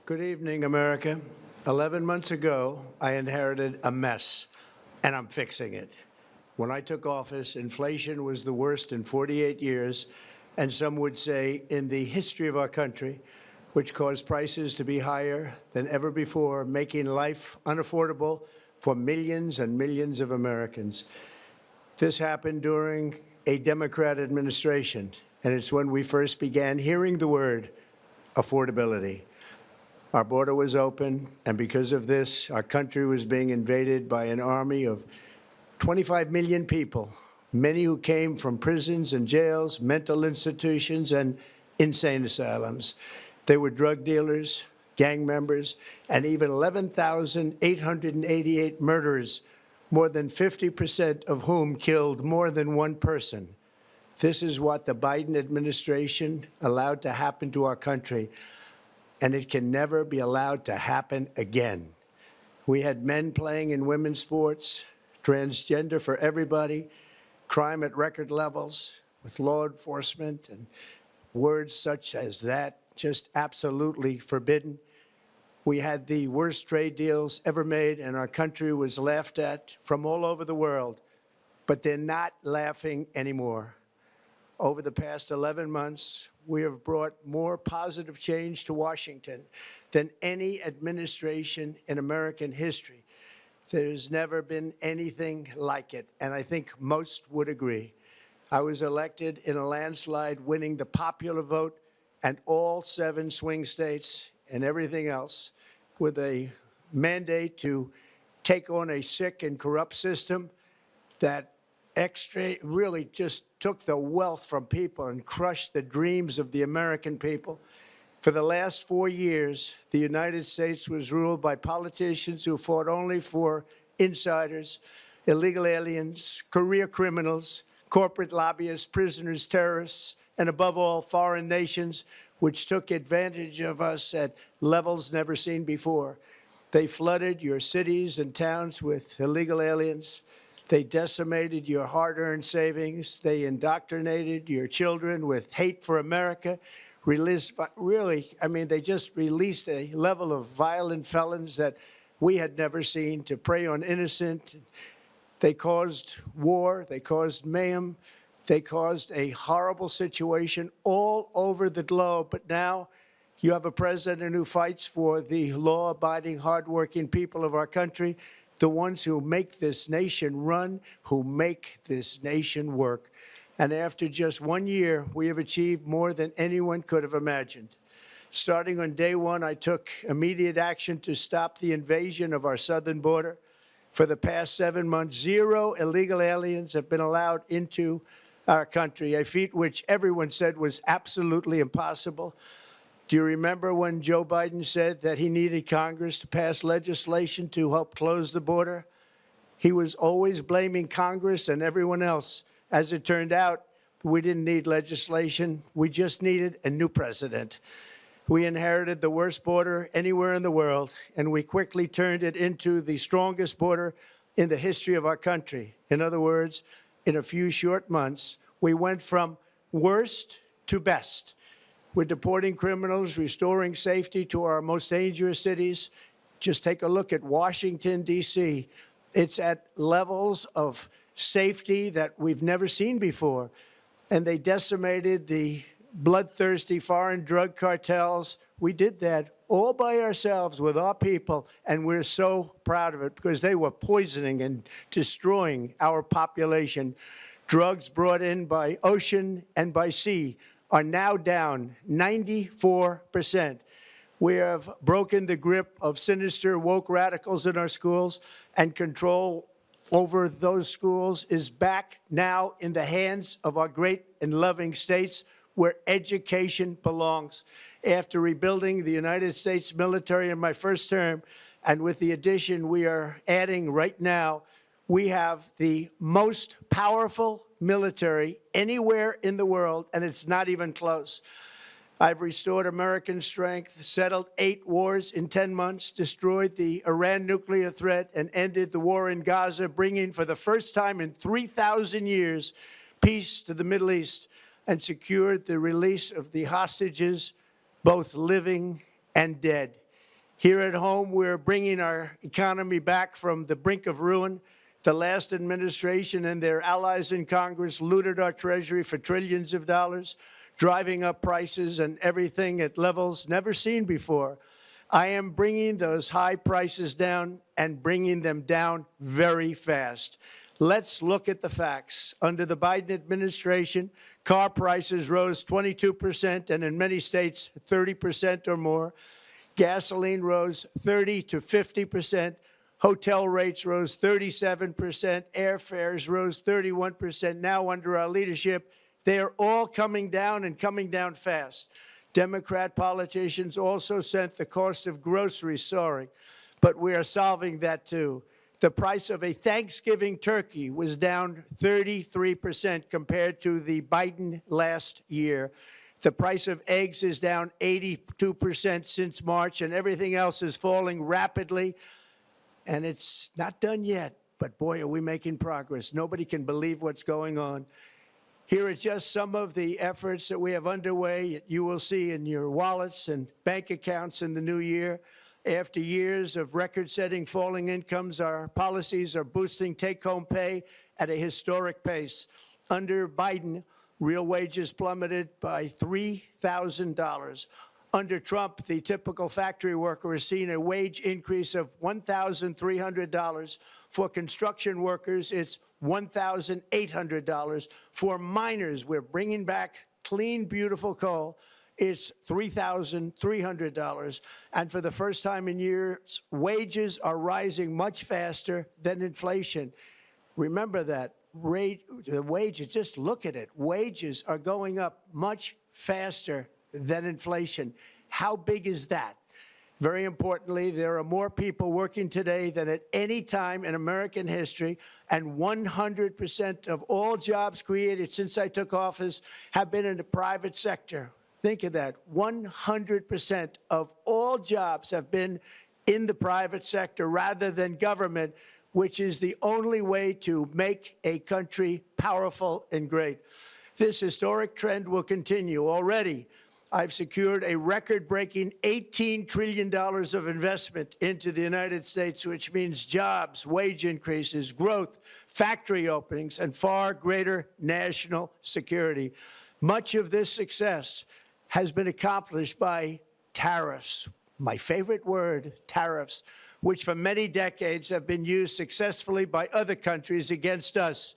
Good evening, America. 11 months ago, I inherited a mess, and I'm fixing it. When I took office, inflation was the worst in 48 years, and some would say in the history of our country, which caused prices to be higher than ever before, making life unaffordable for millions and millions of Americans. This happened during a Democrat administration, and it's when we first began hearing the word affordability. Our border was open, and because of this, our country was being invaded by an army of 25 million people, many who came from prisons and jails, mental institutions, and insane asylums. They were drug dealers, gang members, and even 11,888 murderers, more than 50% of whom killed more than one person. This is what the Biden administration allowed to happen to our country, and it can never be allowed to happen again. We had men playing in women's sports, transgender for everybody, crime at record levels with law enforcement, and words such as that just absolutely forbidden. We had the worst trade deals ever made, and our country was laughed at from all over the world, but they're not laughing anymore. Over the past 11 months, we have brought more positive change to Washington than any administration in American history. There's never been anything like it, and I think most would agree. I was elected in a landslide, winning the popular vote and all 7 swing states and everything else, with a mandate to take on a sick and corrupt system that really just took the wealth from people and crushed the dreams of the American people. For the last 4 years, the United States was ruled by politicians who fought only for insiders, illegal aliens, career criminals, corporate lobbyists, prisoners, terrorists, and above all, foreign nations, which took advantage of us at levels never seen before. They flooded your cities and towns with illegal aliens. They decimated your hard-earned savings. They indoctrinated your children with hate for America. They just released a level of violent felons that we had never seen to prey on innocent. They caused war. They caused mayhem. They caused a horrible situation all over the globe. But now you have a president who fights for the law-abiding, hardworking people of our country, the ones who make this nation run, who make this nation work. And after just 1 year, we have achieved more than anyone could have imagined. Starting on day one, I took immediate action to stop the invasion of our southern border. For the past 7 months, 0 illegal aliens have been allowed into our country, a feat which everyone said was absolutely impossible. Do you remember when Joe Biden said that he needed Congress to pass legislation to help close the border? He was always blaming Congress and everyone else. As it turned out, we didn't need legislation. We just needed a new president. We inherited the worst border anywhere in the world, and we quickly turned it into the strongest border in the history of our country. In other words, in a few short months, we went from worst to best. We're deporting criminals, restoring safety to our most dangerous cities. Just take a look at Washington, D.C. It's at levels of safety that we've never seen before. And they decimated the bloodthirsty foreign drug cartels. We did that all by ourselves with our people, and we're so proud of it because they were poisoning and destroying our population. Drugs brought in by ocean and by sea are now down 94%. We have broken the grip of sinister woke radicals in our schools, and control over those schools is back now in the hands of our great and loving states where education belongs. After rebuilding the United States military in my first term, and with the addition we are adding right now, we have the most powerful military anywhere in the world, and it's not even close. I've restored American strength, settled 8 wars in 10 months, destroyed the Iran nuclear threat, and ended the war in Gaza, bringing for the first time in 3,000 years peace to the Middle East, and secured the release of the hostages, both living and dead. Here at home, we're bringing our economy back from the brink of ruin. The last administration and their allies in Congress looted our Treasury for trillions of dollars, driving up prices and everything at levels never seen before. I am bringing those high prices down and bringing them down very fast. Let's look at the facts. Under the Biden administration, car prices rose 22% and in many states 30% or more. Gasoline rose 30 to 50%. Hotel rates rose 37%. Airfares rose 31%. Now, under our leadership, they are all coming down and coming down fast. Democrat politicians also sent the cost of groceries soaring, but we are solving that too. The price of a Thanksgiving turkey was down 33% compared to the Biden last year. The price of eggs is down 82% since March, and everything else is falling rapidly. And it's not done yet, but boy, are we making progress. Nobody can believe what's going on. Here are just some of the efforts that we have underway. You will see in your wallets and bank accounts in the new year. After years of record-setting falling incomes, our policies are boosting take-home pay at a historic pace. Under Biden, real wages plummeted by $3,000. Under Trump, the typical factory worker has seen a wage increase of $1,300. For construction workers, it's $1,800. For miners, we're bringing back clean, beautiful coal. It's $3,300. And for the first time in years, wages are rising much faster than inflation. Remember that. The wages, just look at it. Wages are going up much faster than inflation. How big is that? Very importantly, there are more people working today than at any time in American history, and 100% of all jobs created since I took office have been in the private sector. Think of that. 100% of all jobs have been in the private sector rather than government, which is the only way to make a country powerful and great. This historic trend will continue. Already, I've secured a record-breaking $18 trillion of investment into the United States, which means jobs, wage increases, growth, factory openings, and far greater national security. Much of this success has been accomplished by tariffs. My favorite word, tariffs, which for many decades have been used successfully by other countries against us,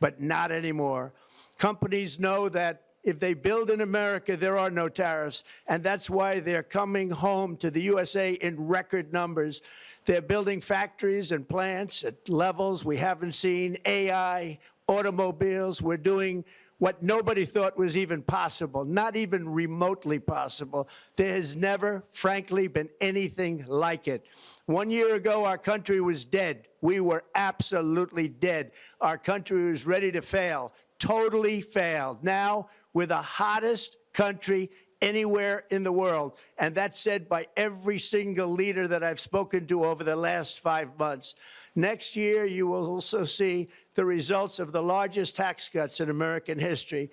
but not anymore. Companies know that if they build in America, there are no tariffs, and that's why they're coming home to the USA in record numbers. They're building factories and plants at levels we haven't seen, AI, automobiles. We're doing what nobody thought was even possible, not even remotely possible. There has never, frankly, been anything like it. 1 year ago, our country was dead. We were absolutely dead. Our country was ready to fail, totally failed. Now, we're the hottest country anywhere in the world, and that's said by every single leader that I've spoken to over the last 5 months. Next year, you will also see the results of the largest tax cuts in American history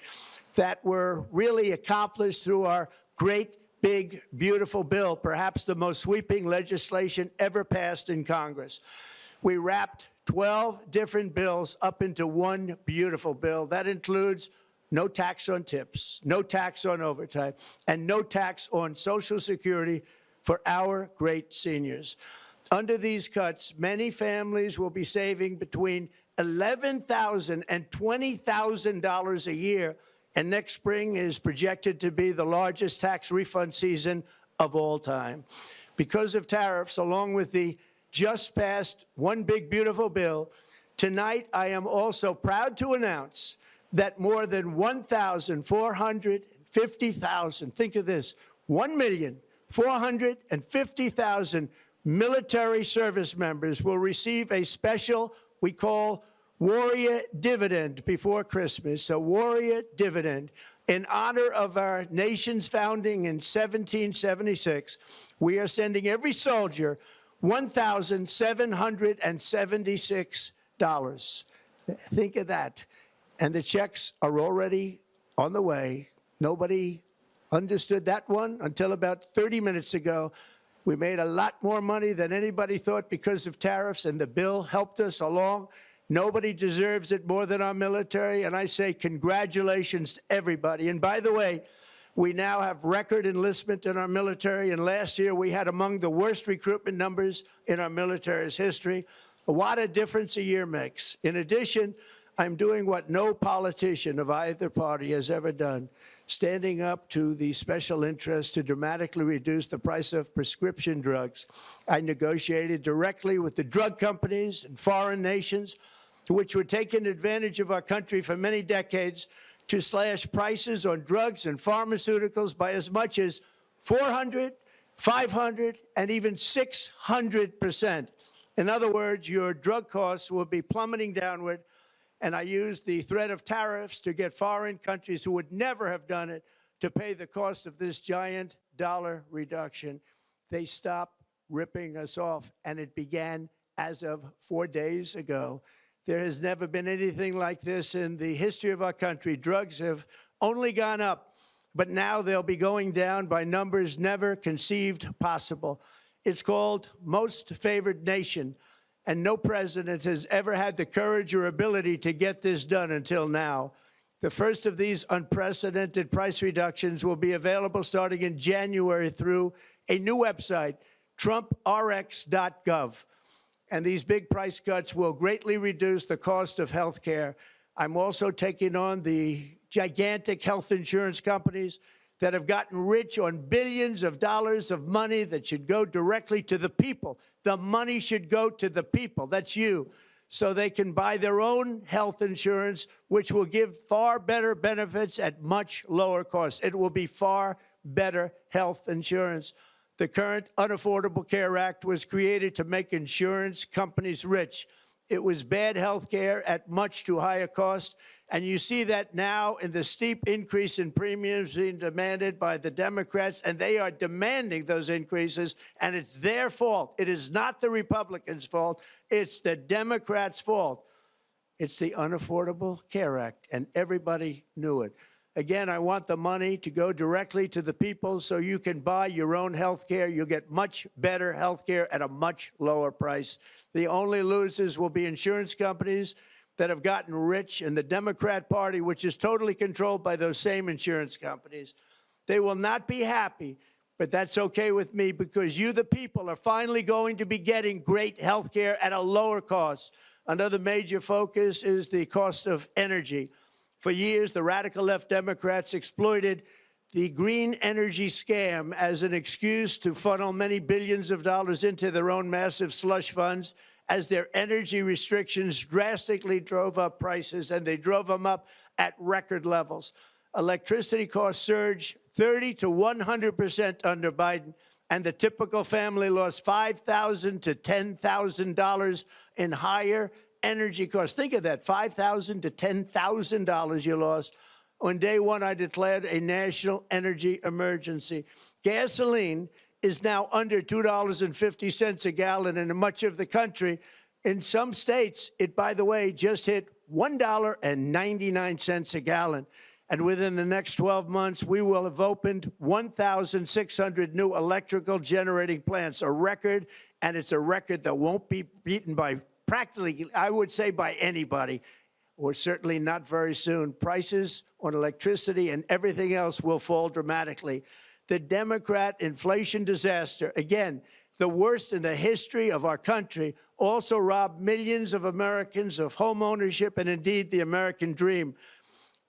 that were really accomplished through our great, big, beautiful bill, perhaps the most sweeping legislation ever passed in Congress. We wrapped 12 different bills up into one beautiful bill. That includes no tax on tips, no tax on overtime, and no tax on Social Security for our great seniors. Under these cuts, many families will be saving between $11,000 and $20,000 a year, and next spring is projected to be the largest tax refund season of all time. Because of tariffs, along with the just passed One Big Beautiful Bill, tonight I am also proud to announce that more than 1,450,000, think of this, 1,450,000 military service members will receive a special, we call Warrior Dividend before Christmas, a Warrior Dividend. In honor of our nation's founding in 1776, we are sending every soldier $1,776. Think of that. And the checks are already on the way. Nobody understood that one until about 30 minutes ago. We made a lot more money than anybody thought because of tariffs, and the bill helped us along. Nobody deserves it more than our military, and I say congratulations to everybody. And by the way, we now have record enlistment in our military, and last year we had among the worst recruitment numbers in our military's history. What a difference a year makes. In addition, I'm doing what no politician of either party has ever done, standing up to the special interests to dramatically reduce the price of prescription drugs. I negotiated directly with the drug companies and foreign nations, which were taking advantage of our country for many decades, to slash prices on drugs and pharmaceuticals by as much as 400, 500, and even 600%. In other words, your drug costs will be plummeting downward. And I used the threat of tariffs to get foreign countries who would never have done it to pay the cost of this giant dollar reduction. They stopped ripping us off, and it began as of 4 days ago. There has never been anything like this in the history of our country. Drugs have only gone up, but now they'll be going down by numbers never conceived possible. It's called most favored nation. And no president has ever had the courage or ability to get this done until now. The first of these unprecedented price reductions will be available starting in January through a new website, trumprx.gov. And these big price cuts will greatly reduce the cost of health care. I'm also taking on the gigantic health insurance companies that have gotten rich on billions of dollars of money that should go directly to the people. The money should go to the people, that's you, so they can buy their own health insurance, which will give far better benefits at much lower costs. It will be far better health insurance. The current Unaffordable Care Act was created to make insurance companies rich. It was bad health care at much too high a cost. And you see that now in the steep increase in premiums being demanded by the Democrats, and they are demanding those increases, and it's their fault. It is not the Republicans' fault. It's the Democrats' fault. It's the Unaffordable Care Act, and everybody knew it. Again, I want the money to go directly to the people so you can buy your own health care. You'll get much better health care at a much lower price. The only losers will be insurance companies that have gotten rich, and the Democrat Party, which is totally controlled by those same insurance companies. They will not be happy, but that's okay with me, because you, the people, are finally going to be getting great health care at a lower cost. Another major focus is the cost of energy. For years, the radical left Democrats exploited the green energy scam as an excuse to funnel many billions of dollars into their own massive slush funds, as their energy restrictions drastically drove up prices, and they drove them up at record levels. Electricity costs surged 30 to 100% under Biden, and the typical family lost $5,000 to $10,000 in higher energy costs. Think of that, $5,000 to $10,000 you lost. On day one, I declared a national energy emergency. Gasoline is now under $2.50 a gallon in much of the country. In some states, it, by the way, just hit $1.99 a gallon. And within the next 12 months, we will have opened 1,600 new electrical generating plants, a record, and it's a record that won't be beaten by practically, I would say, by anybody, or certainly not very soon. Prices on electricity and everything else will fall dramatically. The Democrat inflation disaster, again, the worst in the history of our country, also robbed millions of Americans of home ownership and indeed the American dream.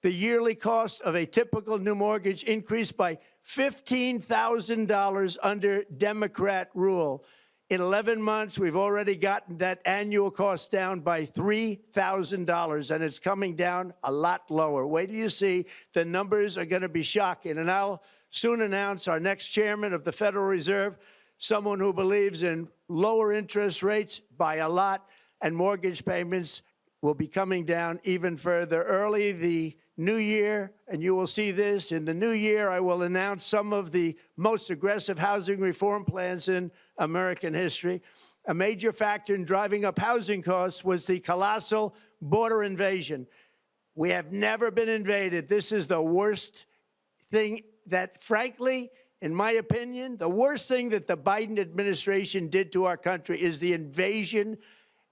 The yearly cost of a typical new mortgage increased by $15,000 under Democrat rule. In 11 months, we've already gotten that annual cost down by $3,000, and it's coming down a lot lower. Wait till you see, the numbers are going to be shocking. And I'll soon announce our next chairman of the Federal Reserve, someone who believes in lower interest rates by a lot, and mortgage payments will be coming down even further. Early the new year, and you will see this, in the new year, I will announce some of the most aggressive housing reform plans in American history. A major factor in driving up housing costs was the colossal border invasion. We have never been invaded. This is the worst thing that, frankly, in my opinion, the worst thing that the Biden administration did to our country is the invasion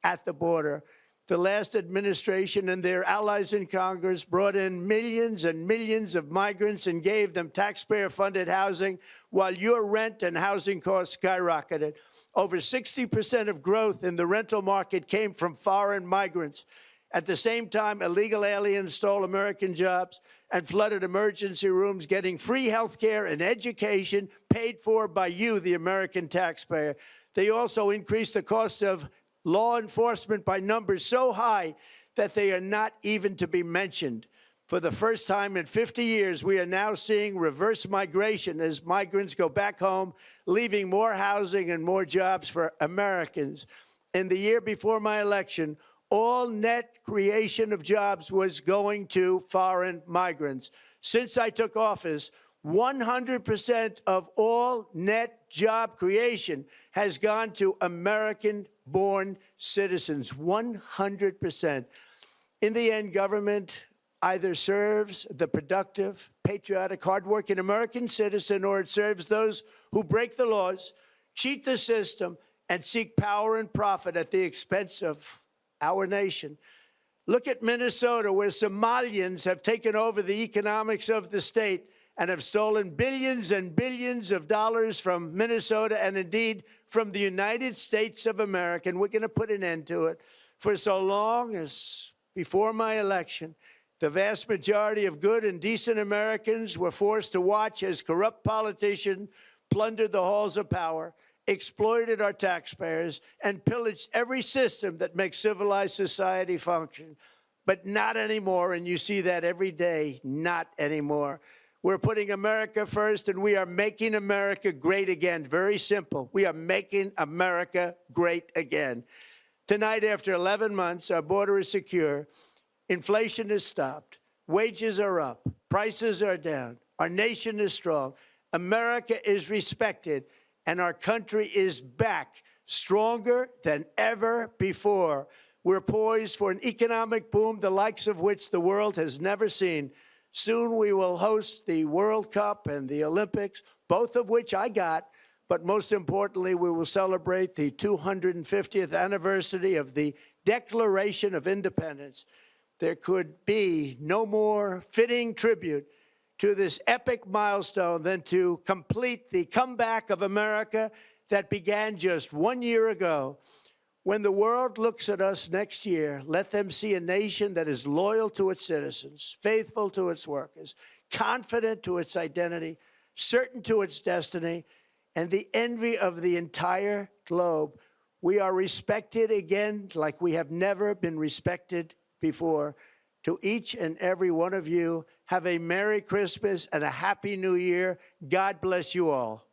at the border. The last administration and their allies in Congress brought in millions and millions of migrants and gave them taxpayer-funded housing while your rent and housing costs skyrocketed. Over 60% of growth in the rental market came from foreign migrants. At the same time, illegal aliens stole American jobs and flooded emergency rooms, getting free health care and education paid for by you, the American taxpayer. They also increased the cost of law enforcement by numbers so high that they are not even to be mentioned. For the first time in 50 years, we are now seeing reverse migration as migrants go back home, leaving more housing and more jobs for Americans. In the year before my election, all net creation of jobs was going to foreign migrants. Since I took office, 100% of all net job creation has gone to American-born citizens, 100%. In the end, government either serves the productive, patriotic, hardworking American citizen, or it serves those who break the laws, cheat the system, and seek power and profit at the expense of our nation. Look at Minnesota, where Somalians have taken over the economics of the state and have stolen billions and billions of dollars from Minnesota and indeed from the United States of America. And we're going to put an end to it. For so long as before my election, the vast majority of good and decent Americans were forced to watch as corrupt politicians plundered the halls of power, exploited our taxpayers, and pillaged every system that makes civilized society function. But not anymore, and you see that every day, not anymore. We're putting America first, and we are making America great again. Very simple. We are making America great again. Tonight, after 11 months, our border is secure. Inflation is stopped. Wages are up. Prices are down. Our nation is strong. America is respected, and our country is back, stronger than ever before. We're poised for an economic boom, the likes of which the world has never seen. Soon we will host the World Cup and the Olympics, both of which I got. But most importantly, we will celebrate the 250th anniversary of the Declaration of Independence. There could be no more fitting tribute to this epic milestone than to complete the comeback of America that began just 1 year ago. When the world looks at us next year, let them see a nation that is loyal to its citizens, faithful to its workers, confident to its identity, certain to its destiny, and the envy of the entire globe. We are respected again like we have never been respected before. To each and every one of you, have a Merry Christmas and a Happy New Year. God bless you all.